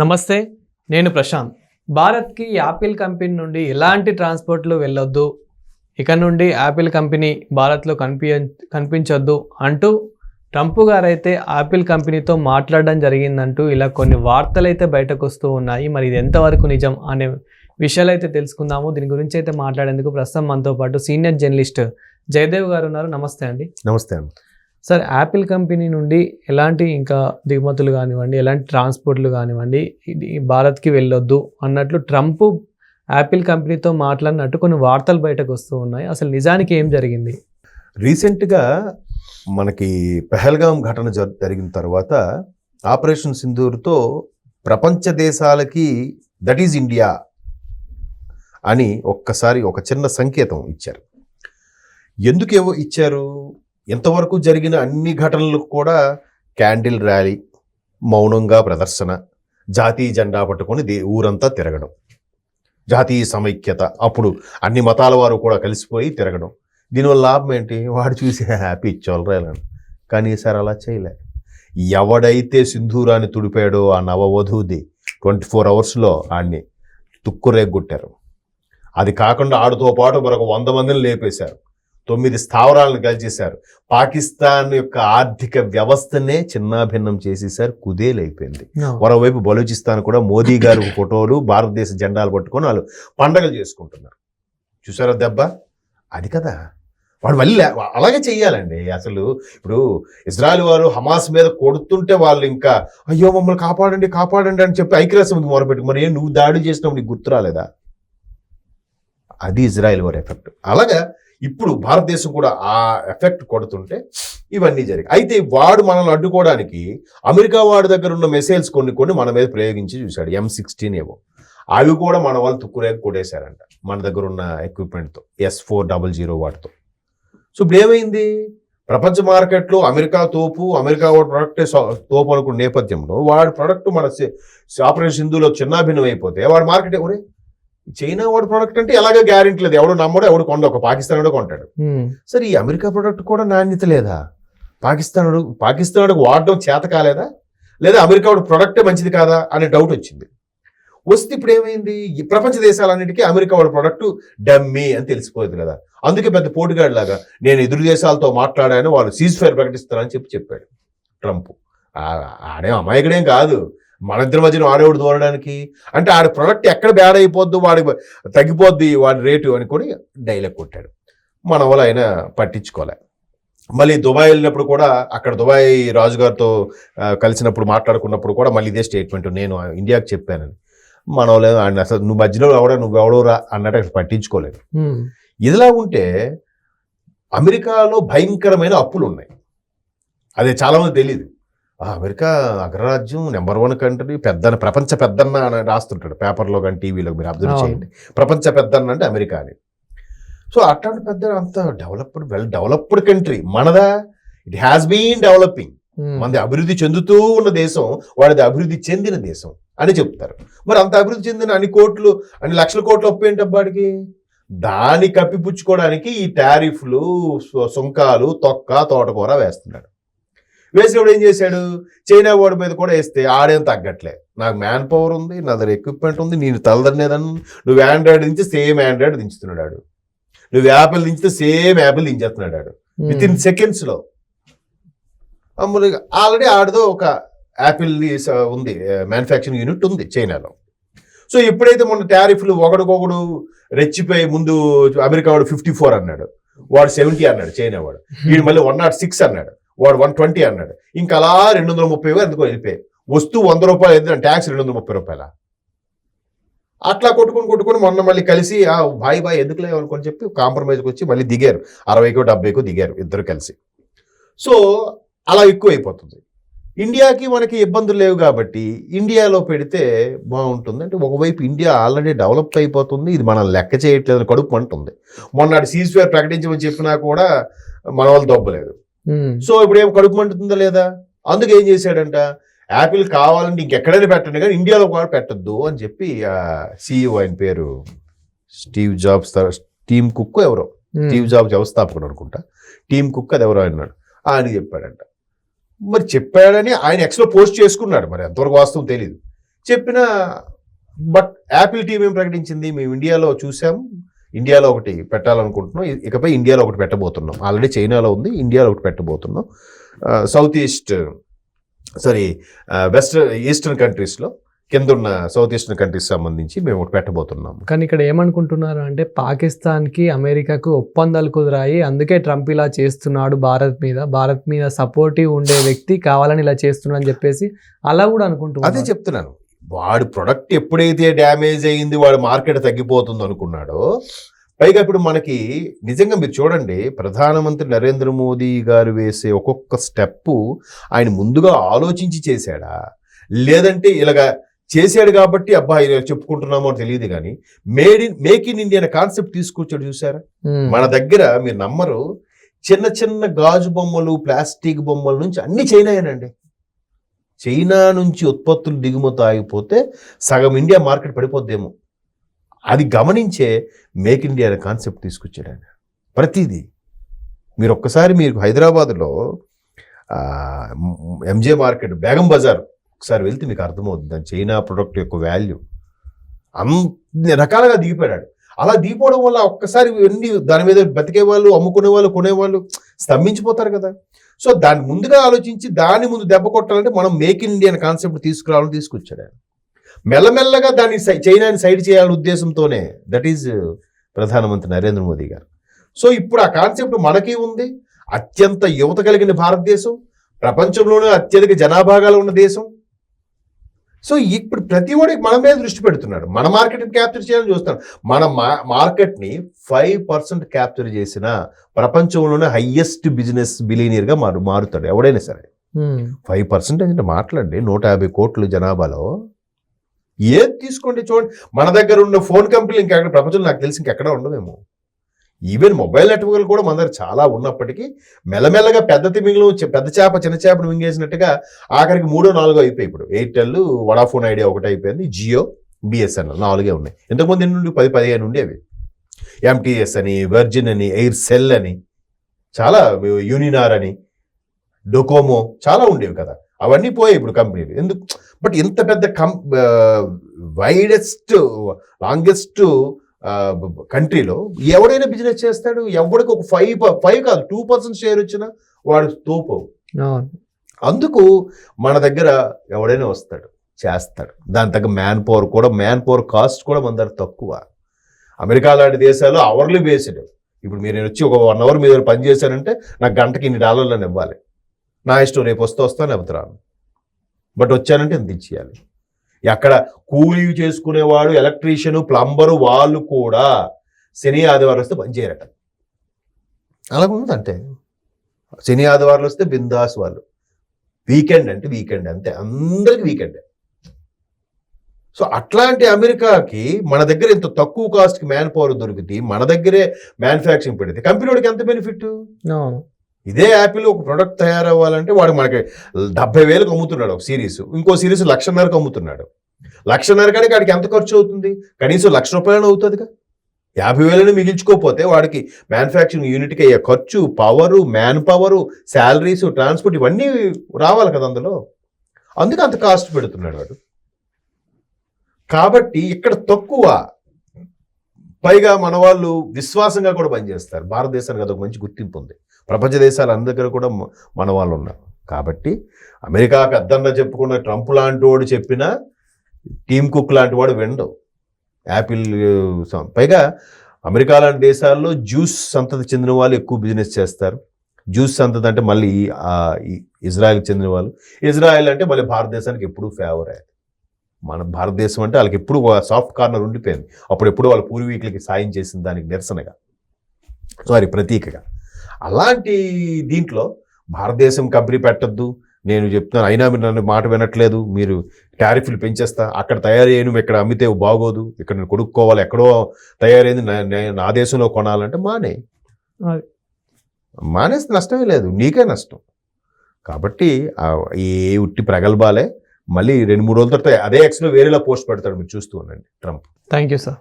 నమస్తే, నేను ప్రశాంత్. భారత్కి యాపిల్ కంపెనీ నుండి ఎలాంటి ట్రాన్స్పోర్ట్లు వెళ్ళొద్దు, ఇక నుండి యాపిల్ కంపెనీ భారత్లో కనిపించొద్దు అంటూ ట్రంప్ గారైతే యాపిల్ కంపెనీతో మాట్లాడడం జరిగిందంటూ ఇలా కొన్ని వార్తలు అయితే బయటకు వస్తూ ఉన్నాయి. మరి ఇది ఎంతవరకు నిజం అనే విషయాలు అయితే తెలుసుకుందాము. దీని గురించి అయితే మాట్లాడేందుకు ప్రస్తుతం మనతో పాటు సీనియర్ జర్నలిస్ట్ జయదేవ్ గారు ఉన్నారు. నమస్తే అండి. నమస్తే అండి. సార్, యాపిల్ కంపెనీ నుండి ఎలాంటి ఇంకా దిగుమతులు కానివ్వండి, ఎలాంటి ట్రాన్స్పోర్ట్లు కానివ్వండి, ఇది భారత్కి వెళ్ళొద్దు అన్నట్లు ట్రంప్ యాపిల్ కంపెనీతో మాట్లాడినట్టు కొన్ని వార్తలు బయటకు వస్తూ ఉన్నాయి. అసలు నిజానికి ఏం జరిగింది? రీసెంట్గా మనకి పెహల్గాం ఘటన జరిగిన తర్వాత ఆపరేషన్ సింధూర్తో ప్రపంచ దేశాలకి దట్ ఈజ్ ఇండియా అని ఒక్కసారి ఒక చిన్న సంకేతం ఇచ్చారు. ఎందుకు ఇచ్చారు? ఎంతవరకు జరిగిన అన్ని ఘటనలకు కూడా క్యాండిల్ ర్యాలీ, మౌనంగా ప్రదర్శన, జాతీయ జెండా పట్టుకొని ఊరంతా తిరగడం, జాతీయ సమైక్యత, అప్పుడు అన్ని మతాల వారు కూడా కలిసిపోయి తిరగడం. దీనివల్ల లాభం ఏంటి? వాడు చూసి హ్యాపీ ఇచ్చేవాళ్ళు. కానీ ఈసారి అలా చేయలే. ఎవడైతే సింధూరాన్ని తుడిపాడో ఆ నవవధూది 24 అవర్స్లో ఆడిని తుక్కురేగొట్టారు. అది కాకుండా ఆడితో పాటు మరొక 100 మందిని లేపేశారు. 9 స్థావరాలను కలిచేశారు. పాకిస్తాన్ యొక్క ఆర్థిక వ్యవస్థనే చిన్నాభిన్నం చేసేసారు. కుదేలైపోయింది. మరోవైపు బలూచిస్తాన్ కూడా మోదీ గారి ఫోటోలు, భారతదేశ జెండాలు పట్టుకొని వాళ్ళు పండగలు చేసుకుంటున్నారు. చూసారా దెబ్బ? అది కదా వాడు మళ్ళీ అలాగే చెయ్యాలండి. అసలు ఇప్పుడు ఇజ్రాయెల్ వారు హమాస్ మీద కొడుతుంటే వాళ్ళు ఇంకా అయ్యో మమ్మల్ని కాపాడండి కాపాడండి అని చెప్పి ఐక్యరాజ్యం ముందు మొరపెట్టు. మరి నువ్వు దాడి చేసినప్పుడు నీకు గుర్తు రాలేదా? అది ఇజ్రాయెల్ వారి ఎఫెక్ట్. అలాగా ఇప్పుడు భారతదేశం కూడా ఆ ఎఫెక్ట్ కొడుతుంటే ఇవన్నీ జరిగాయి. అయితే వాడు మనల్ని అడ్డుకోవడానికి అమెరికా వాడి దగ్గర ఉన్న మిసైల్స్ కొన్ని మన మీద ప్రయోగించి చూశాడు. M16 ఏవో అవి కూడా మన వాళ్ళు తుక్కురేగ కొట్టేశారంట మన దగ్గర ఉన్న ఎక్విప్మెంట్తో, S400 వాటితో. సో ఇప్పుడు ఏమైంది? ప్రపంచ మార్కెట్లో అమెరికా వాడి ప్రొడక్టే తోపు అనుకున్న నేపథ్యంలో వాడి ప్రొడక్ట్ మన ఆపరేషన్ సింధూలో చిన్నాభిన్నం అయిపోతే వాడి మార్కెట్ ఎవరే? చైనా వాడు ప్రొడక్ట్ అంటే ఎలాగో గ్యారెంటీ లేదు. ఎవడు నమ్మడు, ఎవడు కొండ, ఒక పాకిస్తాన్ కొంటాడు. సరే, ఈ అమెరికా ప్రొడక్ట్ కూడా నాణ్యత లేదా? పాకిస్తాన్ వాడడం చేత కాలేదా? లేదా అమెరికా వాడు ప్రొడక్టే మంచిది కాదా అనే డౌట్ వచ్చింది. వస్తే ఇప్పుడు ఏమైంది? ఈ ప్రపంచ దేశాలన్నిటికీ అమెరికా వాడు ప్రొడక్ట్ డమ్మీ అని తెలిసిపోయింది కదా. అందుకే పెద్ద పోటుగాడిలాగా నేను ఎదురు దేశాలతో మాట్లాడాను, వాళ్ళు సీజ్ ఫైర్ ప్రకటిస్తారని చెప్పాడు ట్రంప్. ఆడే అమాయకుడేం కాదు. మన ఇద్దరి మధ్యన ఆడేవాడు దూరడానికి అంటే ఆడి ప్రొడక్ట్ ఎక్కడ బ్యాడ్ అయిపోద్దు, వాడికి తగ్గిపోద్ది వాడి రేటు అని కూడా డైలాగ్ కొట్టాడు. మన వాళ్ళు ఆయన పట్టించుకోలే. మళ్ళీ దుబాయ్ వెళ్ళినప్పుడు కూడా అక్కడ దుబాయ్ రాజుగారితో కలిసినప్పుడు మాట్లాడుకున్నప్పుడు కూడా మళ్ళీ ఇదే స్టేట్మెంట్, నేను ఇండియాకి చెప్పానని. మన వాళ్ళు ఆయన అసలు నువ్వు మధ్యలో నువ్వెవడోరా అన్నట్టు అక్కడ పట్టించుకోలేదు. ఇదిలా ఉంటే అమెరికాలో భయంకరమైన అప్పులు ఉన్నాయి. అదే చాలామంది తెలియదు. అమెరికా అగ్రరాజ్యం, నెంబర్ 1 కంట్రీ, ప్రపంచ పెద్దన్న అని రాస్తుంటాడు పేపర్లో కానీ టీవీలో. మీరు అబ్జర్వ్ చేయండి, ప్రపంచ పెద్దన్న అంటే అమెరికా అని. సో అట్లాంటి పెద్ద అంత వెల్ డెవలప్డ్ కంట్రీ మనదా. It has been developing. మనది అభివృద్ధి చెందుతూ ఉన్న దేశం, వాడిది అభివృద్ధి చెందిన దేశం అని చెప్తారు. మరి అంత అభివృద్ధి చెందిన అన్ని లక్షల కోట్లు అప్పు ఏంటి అబ్బాడికి? దాన్ని కప్పిపుచ్చుకోవడానికి ఈ టారిఫ్లు, సుంకాలు, తోటకూర వేస్తున్నాడు. వేసినప్పుడు ఏం చేశాడు? చైనా వాడి మీద కూడా వేస్తే ఆడేం తగ్గట్లే. నాకు మ్యాన్ పవర్ ఉంది, నా దగ్గర ఎక్విప్మెంట్ ఉంది, నేను తలదన్నేదాన్ని. నువ్వు ఆండ్రాయిడ్ దించి సేమ్ ఆండ్రాయిడ్ దించుతున్నాడు, నువ్వు యాపిల్ దించితే సేమ్ యాపిల్ దించేస్తున్నాడు విత్ ఇన్ సెకండ్స్లో. ఆల్రెడీ ఆడదో ఒక యాపిల్ ఉంది, మ్యానుఫ్యాక్చరింగ్ యూనిట్ ఉంది చైనాలో. సో ఎప్పుడైతే మొన్న టారిఫ్లు ఒకడికొకడు రెచ్చిపోయి, ముందు అమెరికా వాడు 54 అన్నాడు, వాడు 70 అన్నాడు చైనా వాడు, వీడు మళ్ళీ 106 అన్నాడు, వాడు 120 అన్నాడు. ఇంకా అలా 230 ఎందుకో వెళ్ళిపోయాయి. వస్తువు ₹100 అయితే ట్యాక్స్ ₹230. అట్లా కొట్టుకుని మొన్న మళ్ళీ కలిసి బాయ్ ఎందుకు లేవనుకొని చెప్పి కాంప్రమైజ్కి వచ్చి మళ్ళీ దిగారు. 60కో 70కో దిగారు ఇద్దరు కలిసి. సో అలా ఎక్కువ అయిపోతుంది. ఇండియాకి మనకి ఇబ్బందులు లేవు కాబట్టి ఇండియాలో పెడితే బాగుంటుంది. అంటే ఒకవైపు ఇండియా ఆల్రెడీ డెవలప్ అయిపోతుంది, ఇది మనం లెక్క చేయట్లేదు, కడుపు అంటుంది. మొన్న సీజ్ ఫైర్ ప్రకటించమని చెప్పినా కూడా మన వాళ్ళు దొబ్బలేదు. సో ఇప్పుడు ఏం కడుపు మంటుందా లేదా? అందుకే ఏం చేశాడంట, యాపిల్ కావాలంటే ఇంకెక్కడైనా పెట్టండి కానీ ఇండియాలో కూడా పెట్టద్దు అని చెప్పి CEO, ఆయన పేరు స్టీవ్ జాబ్స్, టీమ్ కుక్ ఎవరో, స్టీవ్ జాబ్స్ వ్యవస్థాపకుడు అనుకుంటా, టీమ్ కుక్ అది ఎవరో అన్నాడు, ఆయన చెప్పాడంట. మరి చెప్పాడని ఆయన ఎక్స్లో పోస్ట్ చేసుకున్నాడు. మరి ఎంతవరకు వాస్తవం తెలియదు. చెప్పినా బట్ యాపిల్ టీం ఏం ప్రకటించింది, మేము ఇండియాలో చూసాము, ఇండియాలో ఒకటి పెట్టాలనుకుంటున్నాం, ఇకపై ఇండియాలో ఒకటి పెట్టబోతున్నాం, ఆల్రెడీ చైనాలో ఉంది, ఇండియాలో ఒకటి పెట్టబోతున్నాం, ఈస్టర్న్ కంట్రీస్లో కింద ఉన్న సౌత్ ఈస్టర్న్ కంట్రీస్ సంబంధించి మేము ఒకటి పెట్టబోతున్నాము. కానీ ఇక్కడ ఏమనుకుంటున్నారు అంటే పాకిస్తాన్కి అమెరికాకు ఒప్పందాలు కుదిరాయి, అందుకే ట్రంప్ ఇలా చేస్తున్నాడు, భారత్ మీద సపోర్టివ్ ఉండే వ్యక్తి కావాలని ఇలా చేస్తున్నాడు అని చెప్పేసి అలా కూడా అనుకుంటున్నారు. అదే చెప్తున్నాను, వాడు ప్రొడక్ట్ ఎప్పుడైతే డ్యామేజ్ అయ్యింది, వాడు మార్కెట్ తగ్గిపోతుంది అనుకున్నాడో, పైగా ఇప్పుడు మనకి నిజంగా మీరు చూడండి, ప్రధానమంత్రి నరేంద్ర మోదీ గారు వేసే ఒక్కొక్క స్టెప్పు ఆయన ముందుగా ఆలోచించి చేశాడా, లేదంటే ఇలాగా చేశాడు కాబట్టి అబ్బా ఇలా చెప్పుకుంటున్నామో తెలియదు, కానీ మేక్ ఇన్ ఇండియా అనే కాన్సెప్ట్ తీసుకొచ్చాడు చూసారా. మన దగ్గర మీరు నమ్మరు, చిన్న చిన్న గాజు బొమ్మలు, ప్లాస్టిక్ బొమ్మల నుంచి అన్ని చైనాయేనండి. చైనా నుంచి ఉత్పత్తులు దిగుమతి ఆగిపోతే సగం ఇండియా మార్కెట్ పడిపోద్దేమో, అది గమనించే మేక్ ఇండియా అనే కాన్సెప్ట్ తీసుకొచ్చాడు ఆయన. ప్రతిదీ మీరు ఒక్కసారి మీరు హైదరాబాద్లో ఎంజే మార్కెట్, బేగం బజార్ ఒకసారి వెళ్తే మీకు అర్థమవుతుంది దాని చైనా ప్రొడక్ట్ యొక్క వాల్యూ. అన్ని రకాలుగా దిగిపోయాడు. అలా దిగిపోవడం వల్ల ఒక్కసారి అన్ని దాని మీద బతికే వాళ్ళు, అమ్ముకునే వాళ్ళు, కొనేవాళ్ళు స్తంభించిపోతారు కదా. సో దాన్ని ముందుగా ఆలోచించి దాని ముందు దెబ్బ కొట్టాలంటే మనం మేక్ ఇన్ ఇండియా అనే కాన్సెప్ట్ తీసుకురావాలని తీసుకొచ్చాడు ఆయన. మెల్లమెల్లగా దాన్ని చైనాని సైడ్ చేయాలనే ఉద్దేశంతోనే దట్ ఈజ్ ప్రధానమంత్రి నరేంద్ర మోదీ గారు. సో ఇప్పుడు ఆ కాన్సెప్ట్ మనకి ఉంది. అత్యంత యువత కలిగిన భారతదేశం, ప్రపంచంలోనే అత్యధిక జనాభాగా ఉన్న దేశం. సో ఇప్పుడు ప్రతి ఒక్కరికి మన మీద దృష్టి పెడుతున్నాడు, మన మార్కెట్ని క్యాప్చర్ చేయాలని చూస్తున్నాడు. మన మార్కెట్ని 5% క్యాప్చర్ చేసిన ప్రపంచంలోనే హైయెస్ట్ బిజినెస్ బిలియనీర్గా మారుతాడు ఎవడైనా సరే. 5% అంటే మాట్లాడండి, 150 కోట్ల జనాభాలో ఏది తీసుకోండి చూడండి. మన దగ్గర ఉన్న ఫోన్ కంపెనీలు ఇంకెక్కడ ప్రపంచంలో నాకు తెలిసి ఇంకెక్కడ ఉండవేమో. ఈవెన్ మొబైల్ నెట్వర్క్లు కూడా మన దగ్గర చాలా ఉన్నప్పటికీ మెల్లమెల్లగా పెద్ద తిమింగలం పెద్ద చేప చిన్న చేపను మింగేసినట్టుగా ఆఖరికి 3, 4 అయిపోయి. ఇప్పుడు ఎయిర్టెల్, వడాఫోన్ ఐడియా ఒకటి అయిపోయింది, జియో, బిఎస్ఎన్ఎల్ 4 ఉన్నాయి. ఇంతకుముందు ఎన్ని నుండి 10-15 ఉండేవి. ఎంటీఎస్ అని, వర్జిన్ అని, ఎయిర్సెల్ అని, చాలా యూనినార్ అని, డొకోమో చాలా ఉండేవి కదా. అవన్నీ పోయాయి ఇప్పుడు కంపెనీలు. ఎందుకు? బట్ ఇంత పెద్ద వైడెస్ట్ లాంగెస్ట్ కంట్రీలో ఎవడైనా బిజినెస్ చేస్తాడు. ఎవడికి ఒక 5 కాదు 2% షేర్ వచ్చినా వాడు తోపు. అందుకు మన దగ్గర ఎవడైనా వస్తాడు, చేస్తాడు. దాని తగ్గ మ్యాన్ పవర్ కాస్ట్ కూడా మన దగ్గర తక్కువ. అమెరికా లాంటి దేశాలు అవర్లీ బేస్డ్. ఇప్పుడు మీరు వచ్చి ఒక 1 అవర్ మీద పని చేశానంటే నాకు గంటకి $2 ఇవ్వాలి. నా ఇష్టం, రేపు వస్తాను లేకపోతే. బట్ వచ్చానంటే ఎంత ఇచ్చేయాలి. అక్కడ కూలీ చేసుకునేవాడు, ఎలక్ట్రీషియన్, ప్లంబరు వాళ్ళు కూడా శని ఆదివారం వస్తే పని చేయరట. అలాగ ఉందంటే శని ఆదివారం వస్తే బిందాస్ వాళ్ళు. వీకెండ్ అంటే వీకెండ్ అంతే, అందరికి వీకెండ్. సో అట్లాంటి అమెరికాకి మన దగ్గర ఇంత తక్కువ కాస్ట్కి మ్యాన్ పవర్ దొరికితే మన దగ్గరే మ్యానుఫ్యాక్చరింగ్ పెడితే కంపెనీ వాడికి ఎంత బెనిఫిట్. ఇదే యాపిల్ ఒక ప్రొడక్ట్ తయారవ్వాలంటే వాడు మనకి 70,000కి అమ్ముతున్నాడు ఒక సిరీస్, ఇంకో సిరీస్ 1,50,000కి అమ్ముతున్నాడు. 1,50,000 కాడికి వాడికి ఎంత ఖర్చు అవుతుంది? కనీసం ₹1,00,000 అవుతుందిగా. 50,000 మిగిల్చుకోకపోతే వాడికి మ్యానుఫ్యాక్చరింగ్ యూనిట్కి అయ్యే ఖర్చు, power, man power, salaries, transport ఇవన్నీ రావాలి కదా అందులో. అందుకే అంత కాస్ట్ పెడుతున్నాడు వాడు. కాబట్టి ఇక్కడ తక్కువ, పైగా మన వాళ్ళు విశ్వాసంగా కూడా పనిచేస్తారు. భారతదేశానికి అదొక మంచి గుర్తింపు ఉంది. ప్రపంచ దేశాలు అందరి దగ్గర కూడా మన వాళ్ళు ఉన్నారు. కాబట్టి అమెరికా పెద్దన్న చెప్పుకున్న ట్రంప్ లాంటి వాడు చెప్పినా టీమ్ కుక్ లాంటి వాడు వినడు. యాపిల్ పైగా అమెరికా లాంటి దేశాల్లో జ్యూస్ సంతతి చెందిన వాళ్ళు ఎక్కువ బిజినెస్ చేస్తారు. జ్యూస్ సంతతి అంటే మళ్ళీ ఇజ్రాయెల్కి చెందిన వాళ్ళు. ఇజ్రాయెల్ అంటే మళ్ళీ భారతదేశానికి ఎప్పుడూ ఫేవర్. మన భారతదేశం అంటే వాళ్ళకి ఎప్పుడు సాఫ్ట్ కార్నర్ ఉండిపోయింది. అప్పుడు ఎప్పుడు వాళ్ళ పూర్వీకులకి సాయం చేసిన దానికి నిరసనగా, ప్రతీకగా. అలాంటి దీంట్లో భారతదేశం కంపెనీ పెట్టద్దు నేను చెప్తున్నాను, అయినా మీరు నన్ను మాట వినట్లేదు, మీరు టారిఫ్లు పెంచేస్తా, అక్కడ తయారయ్యేను ఇక్కడ అమ్మితే బాగోదు, ఇక్కడ నేను కొనుక్కోవాలి, ఎక్కడో తయారైంది నా దేశంలో కొనాలంటే మానేస్తే నష్టమే లేదు, నీకే నష్టం. కాబట్టి ఈ ఉట్టి ప్రగల్భాలే. మళ్ళీ 2-3 రోజుల తర్వాత అదే ఎక్స్లో వేరేలా పోస్ట్ పెడతాడు, మీరు చూస్తూ ఉండండి ట్రంప్. Thank you sir.